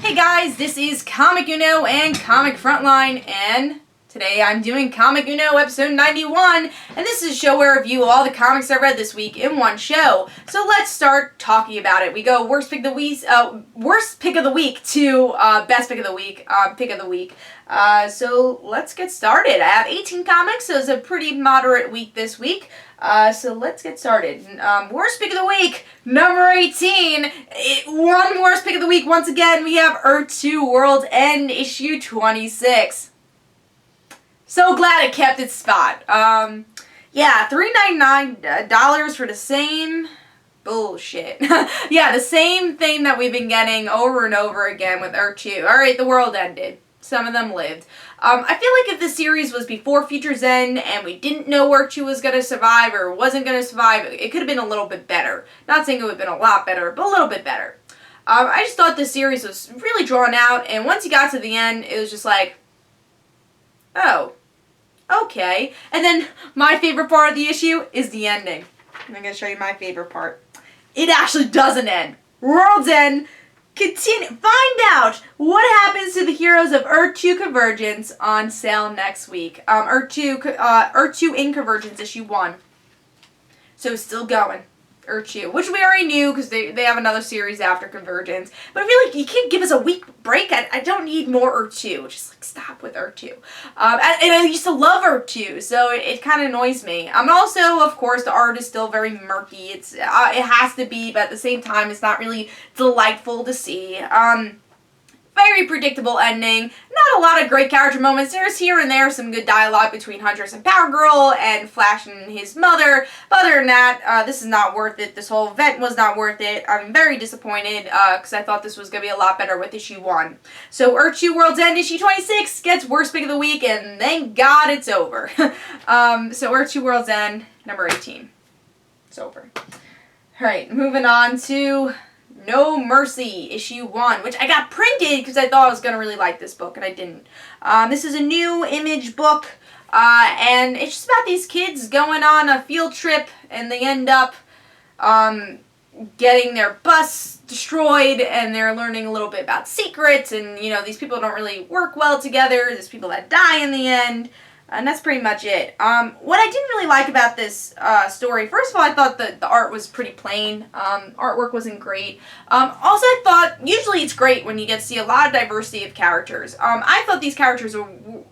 Hey guys, this is Comic Uno and Comic Frontline, and today I'm doing Comic Uno episode 91, and this is a show where I review all the comics I read this week in one show. So let's start talking about it. We go worst pick of the week to best pick of the week, pick of the week. So let's get started. I have 18 comics, so it's a pretty moderate week this week. So let's get started. Worst pick of the week, number 18. One worst pick of the week. Once again, we have Earth 2 World End issue 26. So glad it kept its spot. Yeah, $3.99 for the same bullshit. Yeah, the same thing that we've been getting over and over again with Earth 2. Alright, the world ended. Some of them lived. I feel like if the series was before Future's End and we didn't know Earth 2 was going to survive or wasn't going to survive, it could have been a little bit better. Not saying it would have been a lot better, but a little bit better. I just thought the series was really drawn out, and once you got to the end, it was just like, oh, okay. And then my favorite part of the issue is the ending. I'm going to show you my favorite part. It actually doesn't end. World's End. Find out what happens to the heroes of Earth 2 Convergence on sale next week. Earth 2 in Convergence issue 1. So still going. Earth 2, which we already knew because they have another series after Convergence. But I feel like you can't give us a week break. I don't need more Earth 2. Just like stop with Earth 2. And I used to love Earth 2, so it kind of annoys me. Also, of course, the art is still very murky. It has to be, but at the same time, it's not really delightful to see. Very predictable ending. Not a lot of great character moments. There's here and there some good dialogue between Huntress and Power Girl and Flash and his mother. But other than that, this is not worth it. This whole event was not worth it. I'm very disappointed because I thought this was going to be a lot better with issue 1. So Earth 2 World's End issue 26 gets worst pick of the week, and thank God it's over. So Earth 2 World's End, number 18. It's over. Alright, moving on to No Mercy, issue 1, which I got printed because I thought I was going to really like this book, and I didn't. This is a new Image book, and it's just about these kids going on a field trip, and they end up getting their bus destroyed, and they're learning a little bit about secrets, and, you know, these people don't really work well together. There's people that die in the end. And that's pretty much it. What I didn't really like about this story, first of all, I thought that the art was pretty plain. Artwork wasn't great. Also, I thought, usually it's great when you get to see a lot of diversity of characters. I thought these characters were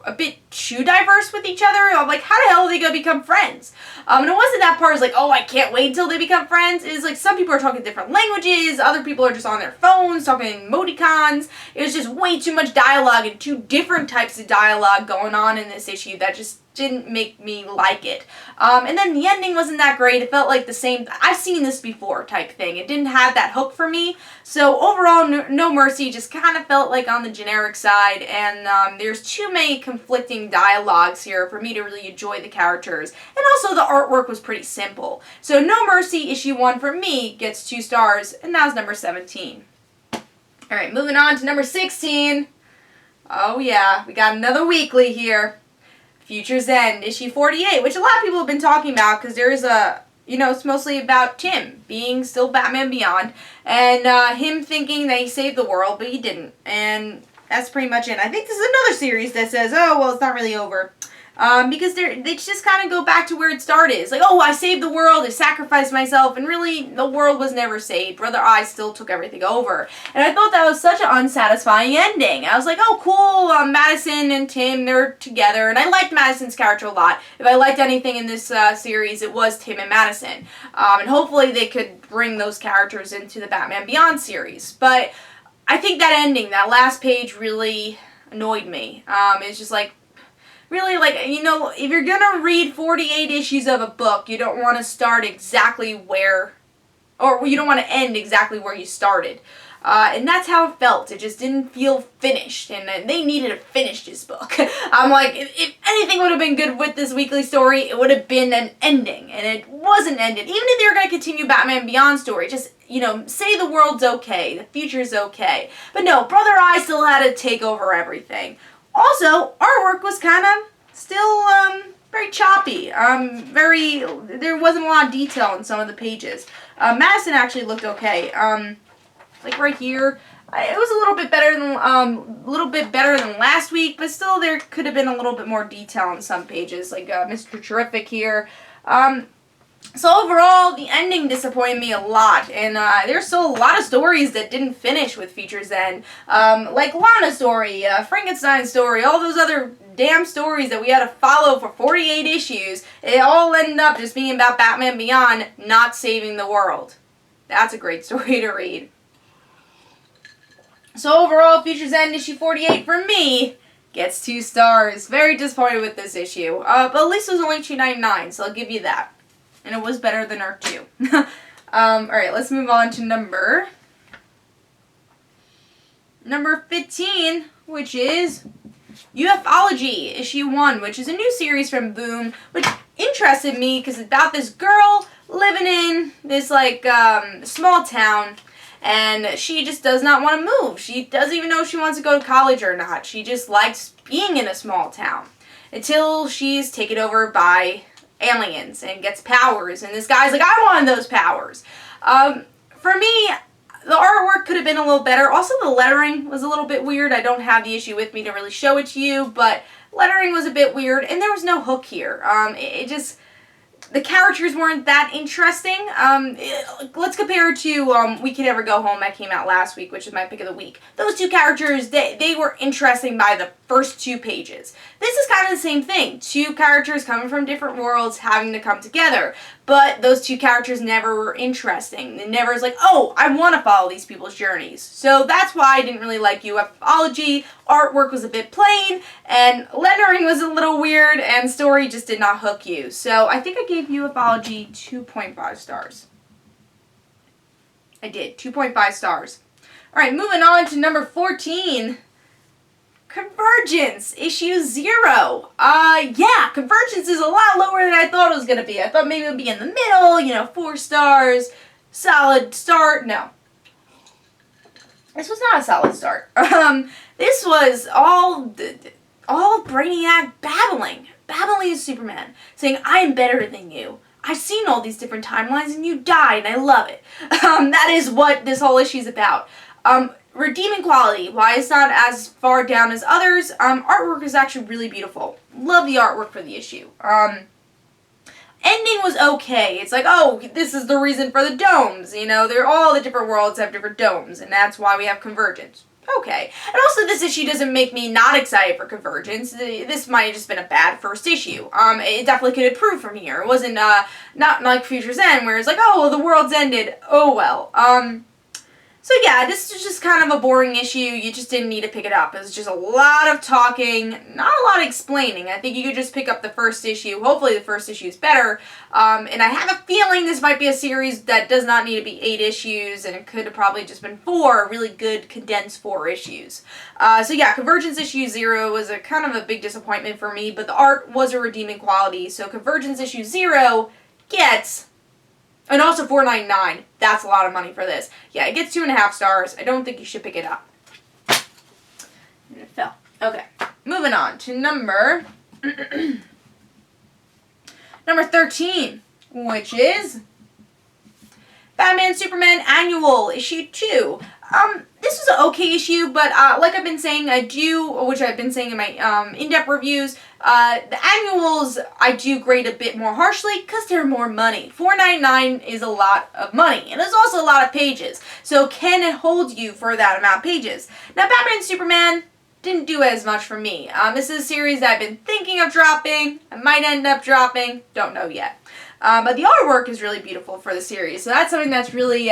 a bit too diverse with each other. I'm like, how the hell are they going to become friends? And it wasn't that part, it was like, oh, I can't wait until they become friends. It was like, some people are talking different languages, other people are just on their phones, talking emoticons. It was just way too much dialogue and two different types of dialogue going on in this issue that just didn't make me like it. And then the ending wasn't that great. It felt like the same, I've seen this before type thing. It didn't have that hook for me. So overall, No Mercy just kind of felt like on the generic side, and there's too many conflicting dialogues here for me to really enjoy the characters. And also the artwork was pretty simple. So No Mercy issue 1 for me gets 2 stars, and that was number 17. Alright, moving on to number 16. Oh yeah, we got another weekly here. Future's End, issue 48, which a lot of people have been talking about because there is a, you know, it's mostly about Tim being still Batman Beyond and him thinking that he saved the world, but he didn't. And that's pretty much it. I think this is another series that says, oh, well, it's not really over. Because they just kind of go back to where it started. It's like, oh, I saved the world, I sacrificed myself, and really, the world was never saved. Brother Eye still took everything over. And I thought that was such an unsatisfying ending. I was like, oh, cool, Madison and Tim, they're together, and I liked Madison's character a lot. If I liked anything in this series, it was Tim and Madison. And hopefully they could bring those characters into the Batman Beyond series. But I think that ending, that last page, really annoyed me. It's just like, really, like, you know, if you're gonna read 48 issues of a book, you don't want to start exactly where, or you don't want to end exactly where you started. And that's how it felt. It just didn't feel finished, and they needed to finish this book. I'm like, if anything would have been good with this weekly story, it would have been an ending, and it wasn't ended. Even if they were going to continue Batman Beyond story, just, you know, say the world's okay, the future's okay. But no, Brother Eye still had to take over everything. Also, artwork was kind of still very choppy. There wasn't a lot of detail in some of the pages. Madison actually looked okay. like right here. It was a little bit better than last week, but still there could have been a little bit more detail on some pages, like Mr. Terrific here. So overall, the ending disappointed me a lot, and there's still a lot of stories that didn't finish with Features End, like Lana's story, Frankenstein's story, all those other damn stories that we had to follow for 48 issues. It all ended up just being about Batman Beyond not saving the world. That's a great story to read. So overall, Features End issue 48 for me gets 2 stars. Very disappointed with this issue, but at least it was only $2.99, so I'll give you that. And it was better than Arc 2. Alright, let's move on to number 15, which is Ufology, issue 1, which is a new series from Boom, which interested me because it's about this girl living in this, like, small town, and she just does not want to move. She doesn't even know if she wants to go to college or not. She just likes being in a small town until she's taken over by aliens and gets powers, and this guy's like, I want those powers. For me, the artwork could have been a little better. Also, the lettering was a little bit weird. I don't have the issue with me to really show it to you, but lettering was a bit weird, and there was no hook here. The characters weren't that interesting. Let's compare it to We Can Never Go Home that came out last week, which is my pick of the week. Those two characters, they were interesting by the first 2 pages. This is kind of the same thing. 2 characters coming from different worlds having to come together. But those 2 characters never were interesting. It never was like, oh, I want to follow these people's journeys. So that's why I didn't really like Ufology. Artwork was a bit plain, and lettering was a little weird, and story just did not hook you. So I think I gave Ufology 2.5 stars. I did, 2.5 stars. Alright, moving on to number 14. Convergence, issue 0. Yeah, Convergence is a lot lower than I thought it was going to be. I thought maybe it would be in the middle, 4 stars, solid start. No. This was not a solid start. This was all Brainiac babbling to Superman, saying, I am better than you. I've seen all these different timelines and you died, and I love it. That is what this whole issue is about. Redeeming quality, why it's not as far down as others, artwork is actually really beautiful. Love the artwork for the issue. Ending was okay. It's like, oh, this is the reason for the domes. They're all the different worlds have different domes, and that's why we have Convergence. Okay. And also, this issue doesn't make me not excited for Convergence. This might have just been a bad first issue. It definitely could improve from here. It wasn't, not like Future's End, where it's like, oh, the world's ended. Oh, well. So yeah, this is just kind of a boring issue. You just didn't need to pick it up. It was just a lot of talking, not a lot of explaining. I think you could just pick up the first issue. Hopefully the first issue is better. And I have a feeling this might be a series that does not need to be 8 issues, and it could have probably just been 4 really good condensed 4 issues. So yeah, Convergence issue 0 was a kind of a big disappointment for me, but the art was a redeeming quality. So Convergence issue 0 gets... And also $4.99. That's a lot of money for this. Yeah, it gets 2.5 stars. I don't think you should pick it up. It fell. Okay. Moving on to number 13, which is Batman Superman Annual Issue 2. This was an okay issue, but like I've been saying, which I've been saying in my in-depth reviews, the annuals I do grade a bit more harshly because they're more money. $4.99 is a lot of money, and there's also a lot of pages. So can it hold you for that amount of pages? Now, Batman Superman didn't do as much for me. This is a series that I've been thinking of dropping. I might end up dropping. Don't know yet. But the artwork is really beautiful for the series, so that's something that's really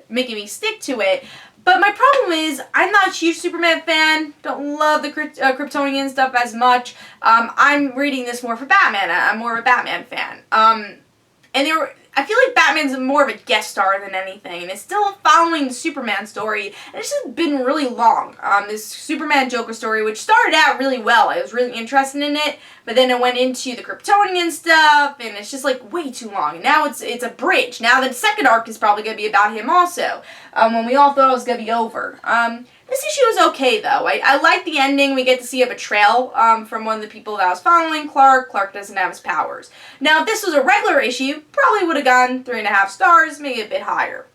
making me stick to it. But my problem is, I'm not a huge Superman fan, don't love the Kryptonian stuff as much. I'm reading this more for Batman. I'm more of a Batman fan. I feel like Batman's more of a guest star than anything, and it's still following the Superman story, and it's just been really long. This Superman Joker story, which started out really well, I was really interested in it, but then it went into the Kryptonian stuff, and it's just like way too long. And now it's a bridge. Now the second arc is probably going to be about him also, when we all thought it was going to be over. This issue is okay, though. I like the ending. We get to see a betrayal from one of the people that I was following, Clark. Clark doesn't have his powers. Now, if this was a regular issue, probably would have gone 3.5 stars, maybe a bit higher.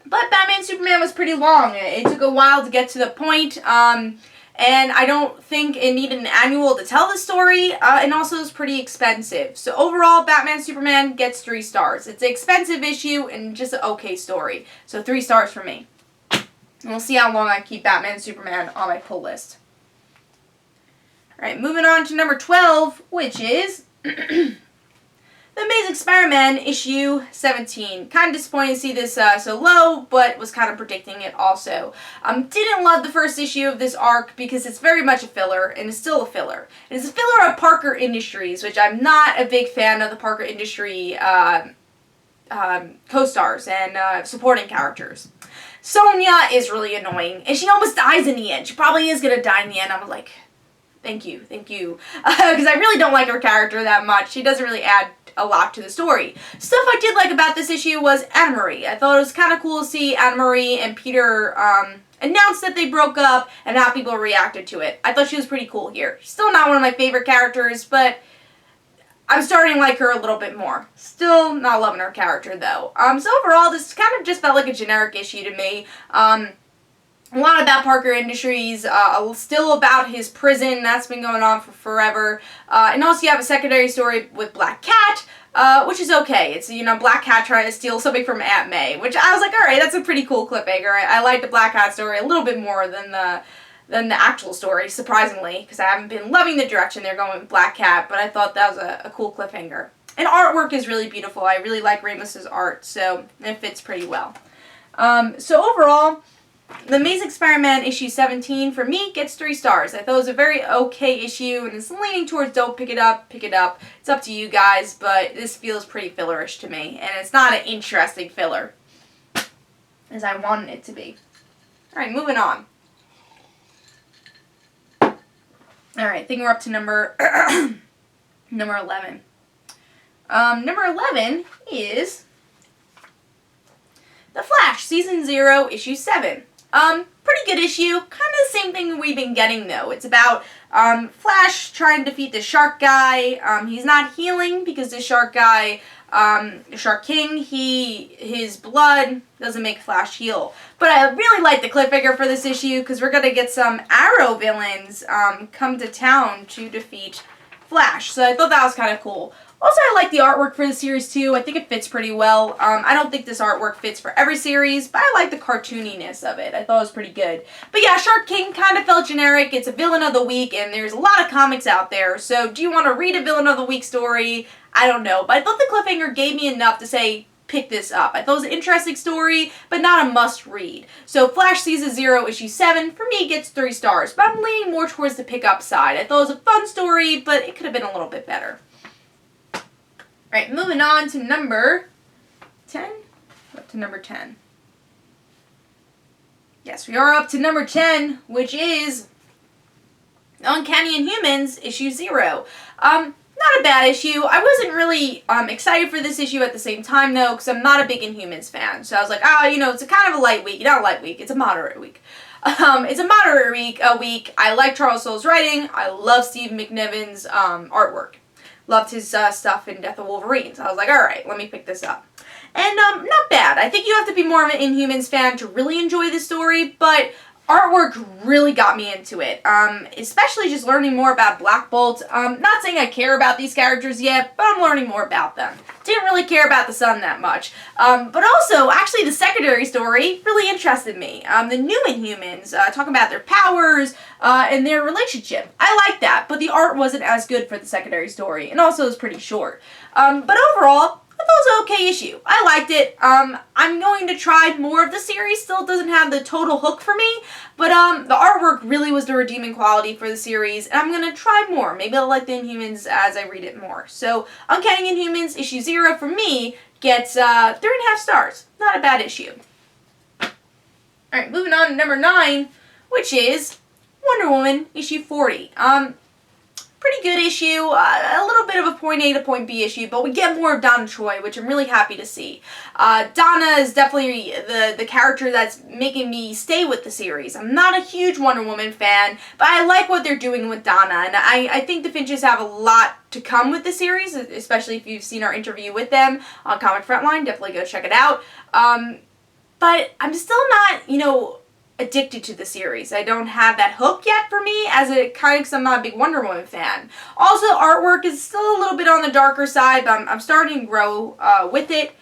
But Batman Superman was pretty long. It took a while to get to the point, and I don't think it needed an annual to tell the story, and also it's pretty expensive. So overall, Batman Superman gets 3 stars. It's an expensive issue and just an okay story. So 3 stars for me. And we'll see how long I keep Batman Superman on my pull list. Alright, moving on to number 12, which is The Amazing Spider-Man issue 17. Kind of disappointed to see this so low, but was kind of predicting it also. Didn't love the first issue of this arc because it's very much a filler, and it's still a filler. It's a filler of Parker Industries, which I'm not a big fan of the Parker Industry co-stars and supporting characters. Sonya is really annoying, and she almost dies in the end. She probably is going to die in the end. I was like, thank you. Because I really don't like her character that much. She doesn't really add a lot to the story. Stuff I did like about this issue was Anna Marie. I thought it was kind of cool to see Anna Marie and Peter announce that they broke up and how people reacted to it. I thought she was pretty cool here. She's still not one of my favorite characters, but I'm starting to like her a little bit more. Still not loving her character though. So overall, this kind of just felt like a generic issue to me. A lot about Parker Industries, still about his prison, that's been going on for forever. And also you have a secondary story with Black Cat, which is okay. It's, Black Cat trying to steal something from Aunt May, which I was like, alright, that's a pretty cool cliffhanger. I like the Black Cat story a little bit more than the actual story, surprisingly, because I haven't been loving the direction they're going with Black Cat, but I thought that was a cool cliffhanger. And artwork is really beautiful. I really like Ramos's art, so it fits pretty well. So overall, The Amazing Spider-Man issue 17 for me gets 3 stars. I thought it was a very okay issue, and it's leaning towards don't pick it up. It's up to you guys, but this feels pretty fillerish to me, and it's not an interesting filler as I wanted it to be. Alright, moving on. Alright, I think we're up to number 11. Number 11 is The Flash, Season 0, Issue 7. Pretty good issue. Kind of the same thing we've been getting, though. It's about Flash trying to defeat the Shark Guy. He's not healing because the Shark Guy, the Shark King, his blood doesn't make Flash heal. But I really like the cliffhanger for this issue because we're going to get some Arrow villains come to town to defeat Flash. So I thought that was kind of cool. Also, I like the artwork for the series, too. I think it fits pretty well. I don't think this artwork fits for every series, but I like the cartooniness of it. I thought it was pretty good. But yeah, Shark King kind of felt generic. It's a villain of the week, and there's a lot of comics out there. So do you want to read a villain of the week story? I don't know. But I thought the cliffhanger gave me enough to say, pick this up. I thought it was an interesting story, but not a must-read. So Flash Season 0, Issue 7, for me, gets 3 stars. But I'm leaning more towards the pick-up side. I thought it was a fun story, but it could have been a little bit better. Alright, moving on to number 10. Up to number 10. Yes, we are up to number 10, which is Uncanny Inhumans, Issue 0. Not a bad issue. I wasn't really excited for this issue at the same time, though, because I'm not a big Inhumans fan. So I was like, it's a kind of a light week. Not a light week, it's a moderate week. It's a moderate week. I like Charles Soule's writing. I love Steve McNiven's artwork. Loved his stuff in Death of Wolverine. So I was like, alright, let me pick this up. And not bad. I think you have to be more of an Inhumans fan to really enjoy the story, but artwork really got me into it. Especially just learning more about Black Bolt. Not saying I care about these characters yet, but I'm learning more about them. Didn't really care about the Sun that much. But also, actually, the secondary story really interested me. The new Inhumans, talking about their powers and their relationship. I liked that, but the art wasn't as good for the secondary story, and also it was pretty short. But overall, I thought it was an okay issue. I liked it. I'm going to try more of the series. Still doesn't have the total hook for me, but the artwork really was the redeeming quality for the series, and I'm going to try more. Maybe I'll like the Inhumans as I read it more. So, Uncanny Inhumans, Issue 0 for me gets 3.5 stars. Not a bad issue. Alright, moving on to number 9, which is Wonder Woman, Issue 40. Pretty good issue, a little bit of a point A to point B issue, but we get more of Donna Troy, which I'm really happy to see. Donna is definitely the character that's making me stay with the series. I'm not a huge Wonder Woman fan, but I like what they're doing with Donna, and I think the Finches have a lot to come with the series, especially if you've seen our interview with them on Comic Frontline. Definitely go check it out. but I'm still not, addicted to the series. I don't have that hook yet for me as a kind of, because I'm not a big Wonder Woman fan. Also, artwork is still a little bit on the darker side, but I'm starting to grow with it.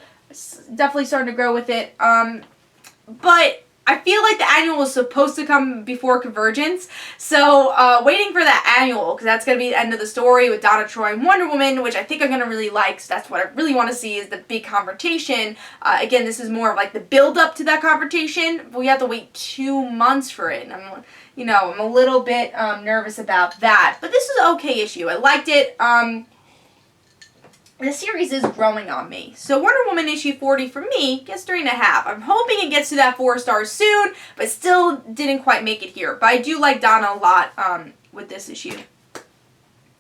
Definitely starting to grow with it. But I feel like the annual was supposed to come before Convergence, so waiting for that annual, because that's going to be the end of the story with Donna Troy and Wonder Woman, which I think I'm going to really like, so that's what I really want to see is the big confrontation. Again, this is more of like the build-up to that confrontation, but we have to wait 2 months for it, and I'm a little bit nervous about that. But this is an okay issue. I liked it. The series is growing on me. So Wonder Woman issue 40 for me gets 3.5. I'm hoping it gets to that 4 stars soon, but still didn't quite make it here. But I do like Donna a lot with this issue.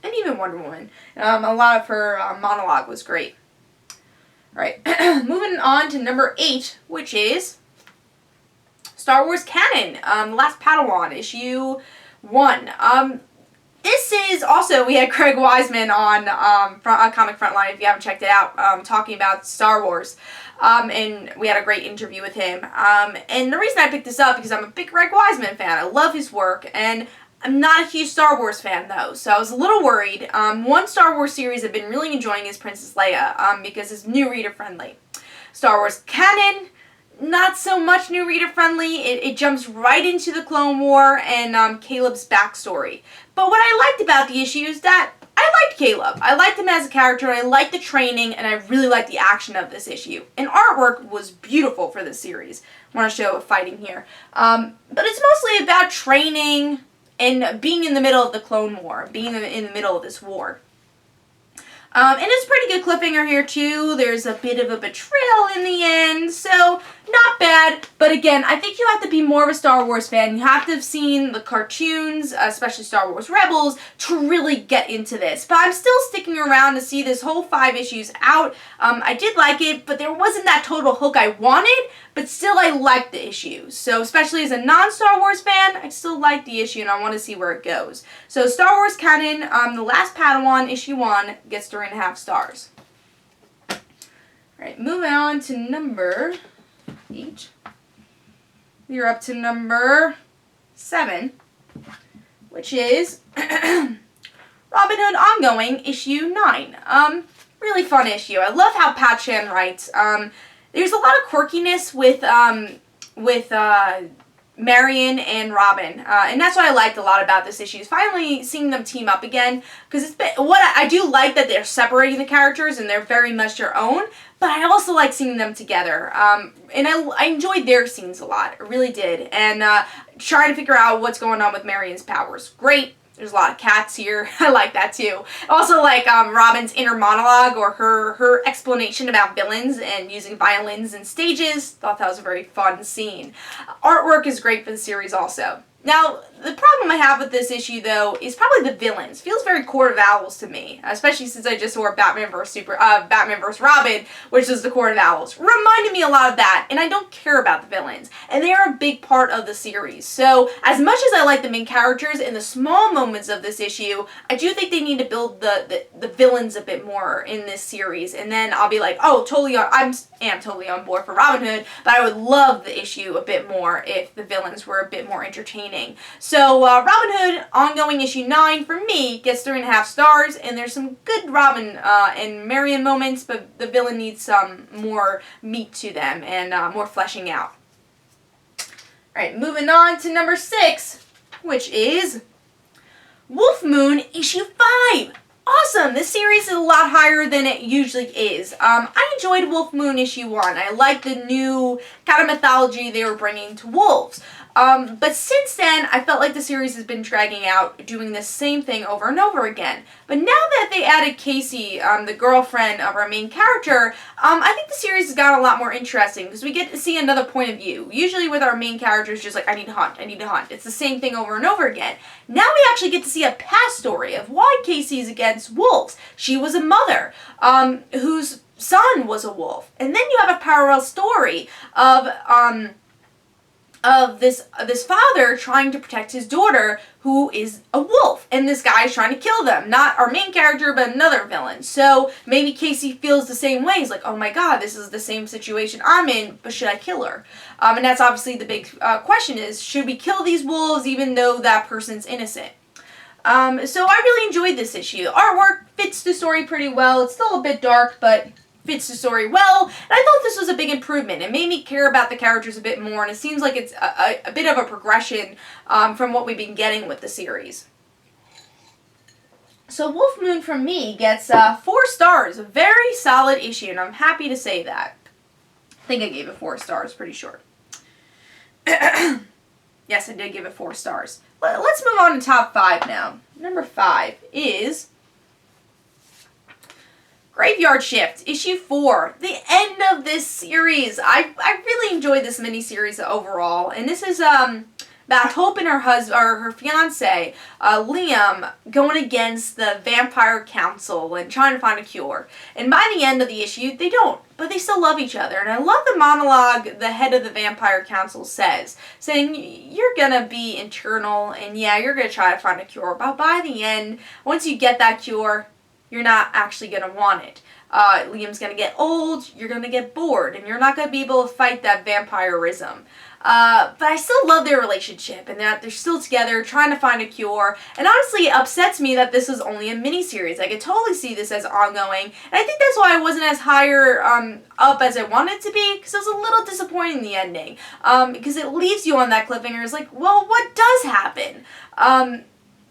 And even Wonder Woman. A lot of her monologue was great. Alright, moving on to number 8, which is Star Wars Kanan, The Last Padawan, issue 1. This is also, we had Craig Wiseman on Comic Frontline, if you haven't checked it out, talking about Star Wars. And we had a great interview with him. And the reason I picked this up, because I'm a big Craig Wiseman fan. I love his work, and I'm not a huge Star Wars fan, though, so I was a little worried. One Star Wars series I've been really enjoying is Princess Leia, because it's new reader-friendly. Star Wars Kanan, not so much new reader-friendly. It jumps right into the Clone War and Caleb's backstory. But what I liked about the issue is that I liked Caleb. I liked him as a character, and I liked the training, and I really liked the action of this issue. And artwork was beautiful for this series. I want to show fighting here. But it's mostly about training and being in the middle of the Clone War, being in the middle of this war. And it's a pretty good cliffhanger here, too. There's a bit of a betrayal in the end, so not bad. But again, I think you have to be more of a Star Wars fan. You have to have seen the cartoons, especially Star Wars Rebels, to really get into this. But I'm still sticking around to see this whole 5 issues out. I did like it, but there wasn't that total hook I wanted. But still, I liked the issue. So, especially as a non-Star Wars fan, I still like the issue, and I want to see where it goes. So, Star Wars Canon, The Last Padawan, issue 1, gets 3.5 stars. Alright, moving on to number 8. We're up to number 7, which is Robyn Hood Ongoing, issue 9. Really fun issue. I love how Pat Chan writes. There's a lot of quirkiness with Marion and Robyn, and that's what I liked a lot about this issue, is finally seeing them team up again, because it's been, I do like that they're separating the characters and they're very much their own, but I also like seeing them together, and I enjoyed their scenes a lot, I really did, and trying to figure out what's going on with Marion's powers, great. There's a lot of cats here. I like that too. Also like Robyn's inner monologue, or her explanation about villains and using violins and stages. Thought that was a very fun scene. Artwork is great for the series also. Now, the problem I have with this issue, though, is probably the villains. Feels very Court of Owls to me, especially since I just saw Batman vs. Robin, which is the Court of Owls. Reminded me a lot of that, and I don't care about the villains. And they are a big part of the series. So, as much as I like the main characters and the small moments of this issue, I do think they need to build the villains a bit more in this series. And then I'll be like, oh, totally on, I am totally on board for Robyn Hood, but I would love the issue a bit more if the villains were a bit more entertaining. So, Robyn Hood, ongoing issue 9, for me, gets 3.5 stars, and there's some good Robyn and Marion moments, but the villain needs some more meat to them and more fleshing out. Alright, moving on to number 6, which is Wolf Moon, issue 5. Awesome! This series is a lot higher than it usually is. I enjoyed Wolf Moon issue 1. I liked the new kind of mythology they were bringing to wolves. But since then, I felt like the series has been dragging out, doing the same thing over and over again. But now that they added Casey, the girlfriend of our main character, I think the series has gotten a lot more interesting, because we get to see another point of view. Usually with our main characters, just like, I need to hunt, I need to hunt. It's the same thing over and over again. Now we actually get to see a past story of why Casey's against wolves. She was a mother, whose son was a wolf. And then you have a parallel story of, of this father trying to protect his daughter, who is a wolf, and this guy is trying to kill them. Not our main character, but another villain. So maybe Casey feels the same way. He's like, oh my god, this is the same situation I'm in, but should I kill her? And that's obviously the big question is, should we kill these wolves even though that person's innocent? So I really enjoyed this issue. Artwork fits the story pretty well. It's still a bit dark, but fits the story well, and I thought this was a big improvement. It made me care about the characters a bit more, and it seems like it's a bit of a progression from what we've been getting with the series. So Wolf Moon from me gets 4 stars, a very solid issue, and I'm happy to say that. I think I gave it 4 stars, pretty sure. Yes, I did give it 4 stars. Let's move on to top 5 now. Number 5 is Graveyard Shift, issue 4, the end of this series. I really enjoyed this miniseries overall, and this is about Hope and her fiance, Liam, going against the Vampire Council and trying to find a cure. And by the end of the issue, they don't, but they still love each other. And I love the monologue the head of the Vampire Council says, saying, you're gonna be internal, and yeah, you're gonna try to find a cure, but by the end, once you get that cure, you're not actually going to want it. Liam's going to get old, you're going to get bored, and you're not going to be able to fight that vampirism. But I still love their relationship, and that they're still together, trying to find a cure. And honestly, it upsets me that this is only a mini-series. I could totally see this as ongoing, and I think that's why I wasn't as higher up as I wanted to be, because I was a little disappointed in the ending. Because it leaves you on that cliffhanger. It's like, well, what does happen?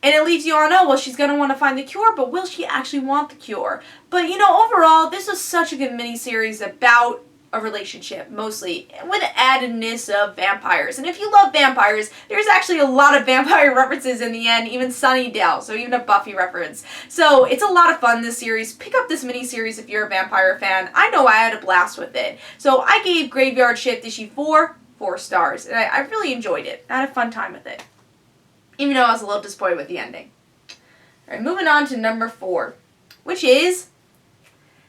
And it leaves you on, oh, well, she's going to want to find the cure, but will she actually want the cure? But, you know, overall, this was such a good miniseries about a relationship, mostly, with the addedness of vampires. And if you love vampires, there's actually a lot of vampire references in the end, even Sunnydale, so even a Buffy reference. So it's a lot of fun, this series. Pick up this miniseries if you're a vampire fan. I know I had a blast with it. So I gave Graveyard Shift issue 4 stars, and I really enjoyed it. I had a fun time with it, even though I was a little disappointed with the ending. Alright, moving on to number 4, which is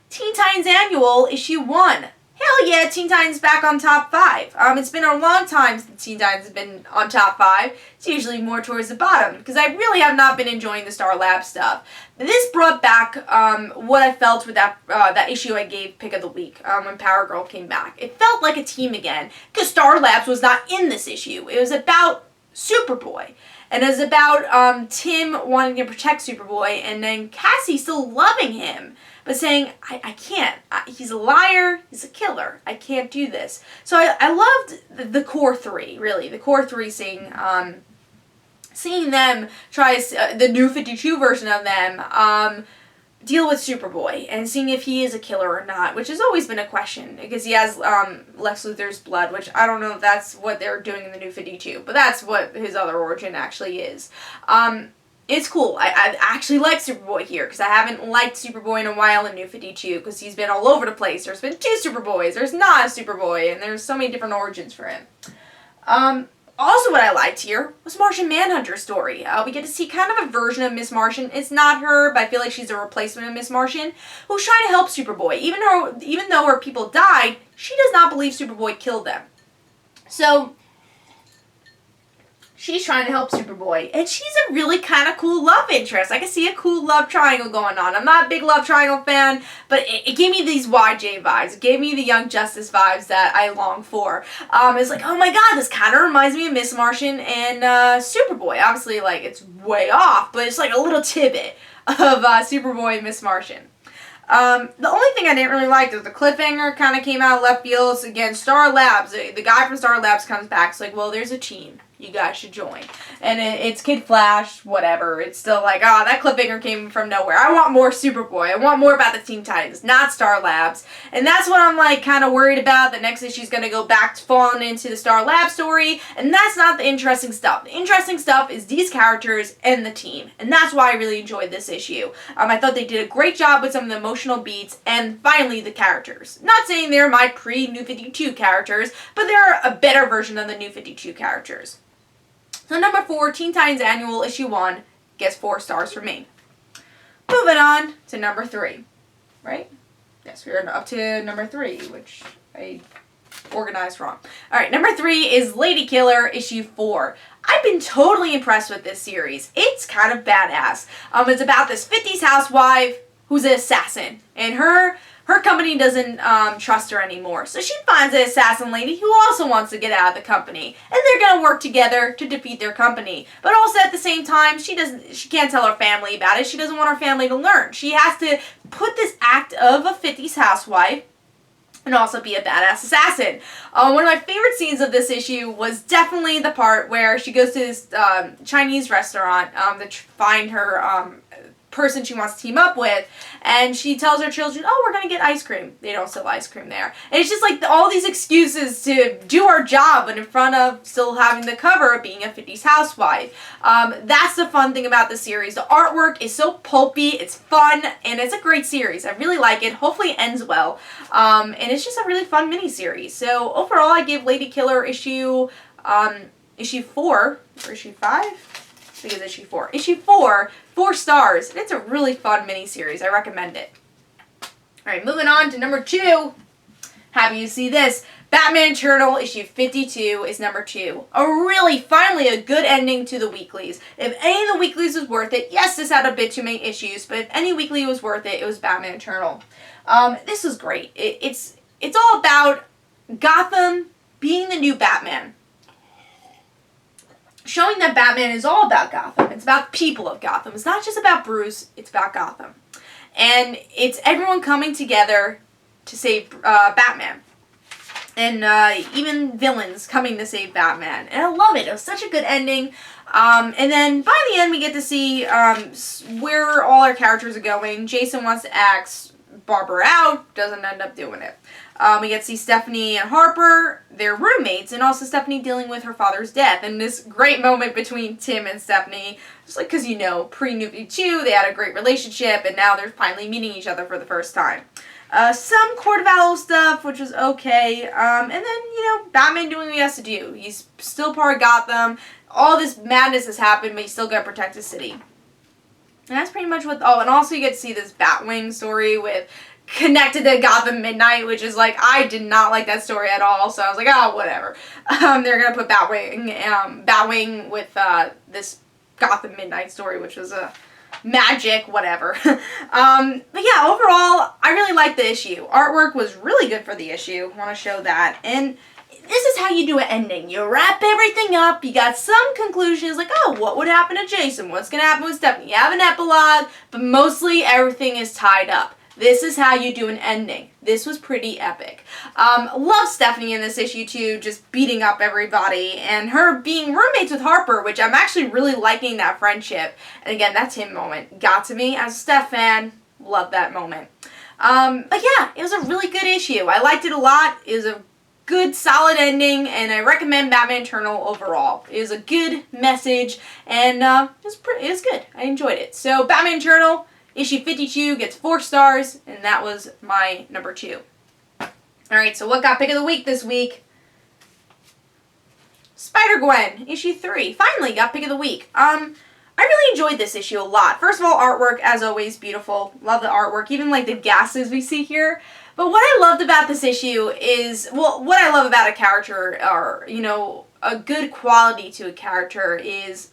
Teen Titans Annual, issue 1. Hell yeah, Teen Titans back on top 5. It's been a long time since Teen Titans has been on top 5. It's usually more towards the bottom, because I really have not been enjoying the Star Labs stuff. This brought back what I felt with that issue I gave Pick of the Week when Power Girl came back. It felt like a team again, because Star Labs was not in this issue. It was about Superboy. And it was about Tim wanting to protect Superboy, and then Cassie still loving him, but saying, I can't. He's a liar. He's a killer. I can't do this. So I loved the core 3, really. The core 3 seeing them try the new 52 version of them deal with Superboy and seeing if he is a killer or not, which has always been a question because he has Lex Luthor's blood, which I don't know if that's what they're doing in the new 52, but that's what his other origin actually is. It's cool. I actually like Superboy here because I haven't liked Superboy in a while in New 52 because he's been all over the place. There's been 2 Superboys, there's not a Superboy, and there's so many different origins for him. Also what I liked here was Martian Manhunter's story. We get to see kind of a version of Miss Martian. It's not her, but I feel like she's a replacement of Miss Martian, who's trying to help Superboy. Even though her people died, she does not believe Superboy killed them. So she's trying to help Superboy, and she's a really kind of cool love interest. I can see a cool love triangle going on. I'm not a big love triangle fan, but it gave me these YJ vibes. It gave me the Young Justice vibes that I long for. It's like, oh my god, this kind of reminds me of Miss Martian and Superboy. Obviously, like, it's way off, but it's like a little tidbit of Superboy and Miss Martian. The only thing I didn't really like is the cliffhanger kind of came out of left field. So again, Star Labs, the guy from Star Labs comes back. It's like, well, there's a team. You guys should join. And it's Kid Flash, whatever. It's still like, oh, that cliffhanger came from nowhere. I want more Superboy. I want more about the Teen Titans, not Star Labs. And that's what I'm like kind of worried about. The next issue's going to go back to falling into the Star Labs story. And that's not the interesting stuff. The interesting stuff is these characters and the team. And that's why I really enjoyed this issue. I thought they did a great job with some of the emotional beats. And finally, the characters. Not saying they're my pre-New 52 characters, but they're a better version of the New 52 characters. So number 4, Teen Titans Annual, issue 1, gets 4 stars from me. Moving on to number 3, right? Yes, we're up to number 3, which I organized wrong. Alright, number 3 is Lady Killer, issue 4. I've been totally impressed with this series. It's kind of badass. It's about this 50s housewife who's an assassin, and her company doesn't trust her anymore. So she finds an assassin lady who also wants to get out of the company, and they're gonna work together to defeat their company. But also at the same time, she can't tell her family about it. She doesn't want her family to learn. She has to put this act of a 50s housewife and also be a badass assassin. One of my favorite scenes of this issue was definitely the part where she goes to this Chinese restaurant to find her person she wants to team up with, and she tells her children, oh, we're gonna get ice cream. They don't sell ice cream there. And it's just like all these excuses to do our job, but in front of still having the cover of being a 50s housewife. That's the fun thing about the series. The artwork is so pulpy, it's fun, and it's a great series. I really like it. Hopefully it ends well. And it's just a really fun mini-series. So overall, I give Lady Killer issue 4, or issue 5? I think it's issue 4. Issue 4, 4 stars. And it's a really fun mini-series. I recommend it. Alright, moving on to number 2. Happy you see this. Batman Eternal, issue 52 is number 2. Finally a good ending to the weeklies. If any of the weeklies was worth it, yes, this had a bit too many issues, but if any weekly was worth it, it was Batman Eternal. This was great. It's all about Gotham being the new Batman. Showing that Batman is all about Gotham. It's about the people of Gotham. It's not just about Bruce, it's about Gotham. And it's everyone coming together to save Batman. And even villains coming to save Batman. And I love it. It was such a good ending. And then by the end we get to see where all our characters are going. Jason wants to axe Barbara out, doesn't end up doing it. We get to see Stephanie and Harper, they're roommates, and also Stephanie dealing with her father's death. And this great moment between Tim and Stephanie, just like, because pre-New 52, they had a great relationship, and now they're finally meeting each other for the first time. Some Court of Owls stuff, which was okay. And then, Batman doing what he has to do. He's still part of Gotham. All this madness has happened, but he's still got to protect his city. And that's pretty much what... Oh, and also you get to see this Batwing story with... connected to Gotham Midnight, which is like, I did not like that story at all, so I was like, oh, whatever. They're gonna put Batwing with this Gotham Midnight story, which was a magic, whatever. But yeah, overall, I really liked the issue. Artwork was really good for the issue. I want to show that. And this is how you do an ending. You wrap everything up, you got some conclusions, like, oh, what would happen to Jason? What's gonna happen with Stephanie? You have an epilogue, but mostly everything is tied up. This is how you do an ending. This was pretty epic. Love Stephanie in this issue too, just beating up everybody, and her being roommates with Harper, which I'm actually really liking that friendship. And again, that Tim moment got to me as a Steph fan. Love that moment. But yeah, it was a really good issue. I liked it a lot. It was a good, solid ending, and I recommend Batman Eternal overall. It was a good message, and it was good. I enjoyed it. So Batman Eternal, issue 52 gets 4 stars, and that was my number 2. Alright, so what got pick of the week this week? Spider-Gwen, issue 3. Finally got pick of the week. I really enjoyed this issue a lot. First of all, artwork, as always, beautiful. Love the artwork, even like the gases we see here. But what I loved about this issue is, well, what I love about a character, or, a good quality to a character is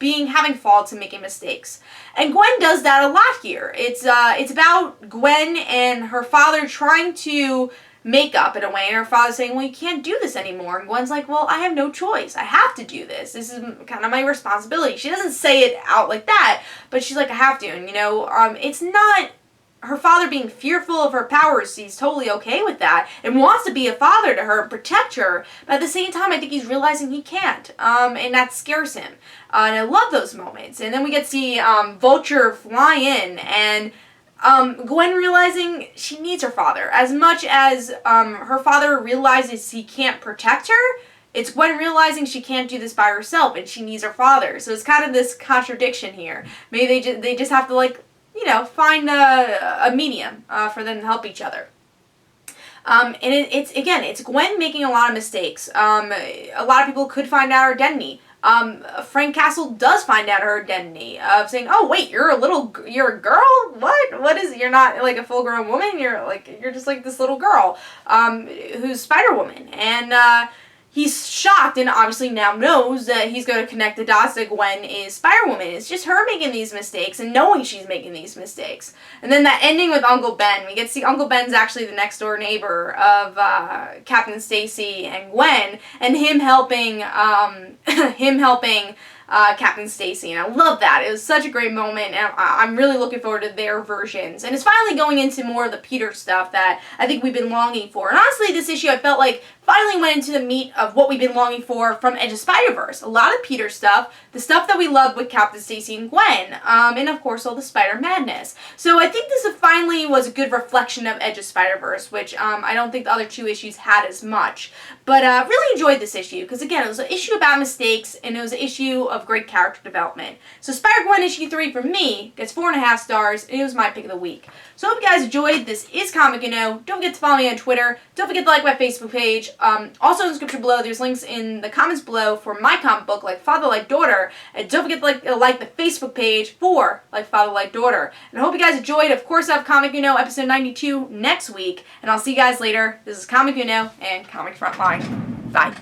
having faults and making mistakes. And Gwen does that a lot here. It's about Gwen and her father trying to make up in a way, and her father saying, well, you can't do this anymore. And Gwen's like, well, I have no choice. I have to do this. This is kind of my responsibility. She doesn't say it out like that, but she's like, I have to. And, it's not her father being fearful of her powers. He's totally okay with that and wants to be a father to her and protect her, but at the same time I think he's realizing he can't, and that scares him, and I love those moments. And then we get to see Vulture fly in, and Gwen realizing she needs her father as much as her father realizes he can't protect her. It's Gwen realizing she can't do this by herself and she needs her father. So it's kind of this contradiction here. Maybe they just have to find a medium for them to help each other. And it's Gwen making a lot of mistakes. A lot of people could find out her identity. Frank Castle does find out her identity of saying, oh wait, you're a girl? What is it? You're not like a full grown woman, you're just like this little girl, who's Spider-Woman. And, he's shocked and obviously now knows that he's going to connect the dots that Gwen is Spider-Woman. It's just her making these mistakes and knowing she's making these mistakes. And then that ending with Uncle Ben. We get to see Uncle Ben's actually the next door neighbor of Captain Stacy and Gwen, and him helping Captain Stacy, and I love that. It was such a great moment, and I'm really looking forward to their versions. And it's finally going into more of the Peter stuff that I think we've been longing for. And honestly, this issue I felt like finally went into the meat of what we've been longing for from Edge of Spider-Verse. A lot of Peter stuff, the stuff that we loved with Captain Stacy and Gwen, and of course all the Spider Madness. So I think this finally was a good reflection of Edge of Spider-Verse, which I don't think the other two issues had as much. But really enjoyed this issue, because again, it was an issue about mistakes, and it was an issue of great character development. So Spider-Gwen issue 3 from me gets 4.5 stars, and it was my pick of the week. So I hope you guys enjoyed. This is Comic Don't forget to follow me on Twitter. Don't forget to like my Facebook page. Also in the description below, there's links in the comments below for my comic book, Like Father, Like Daughter. And don't forget to like the Facebook page for Like Father, Like Daughter. And I hope you guys enjoyed. Of course, I have Comic episode 92 next week. And I'll see you guys later. This is Comic and Comic Frontline. Bye.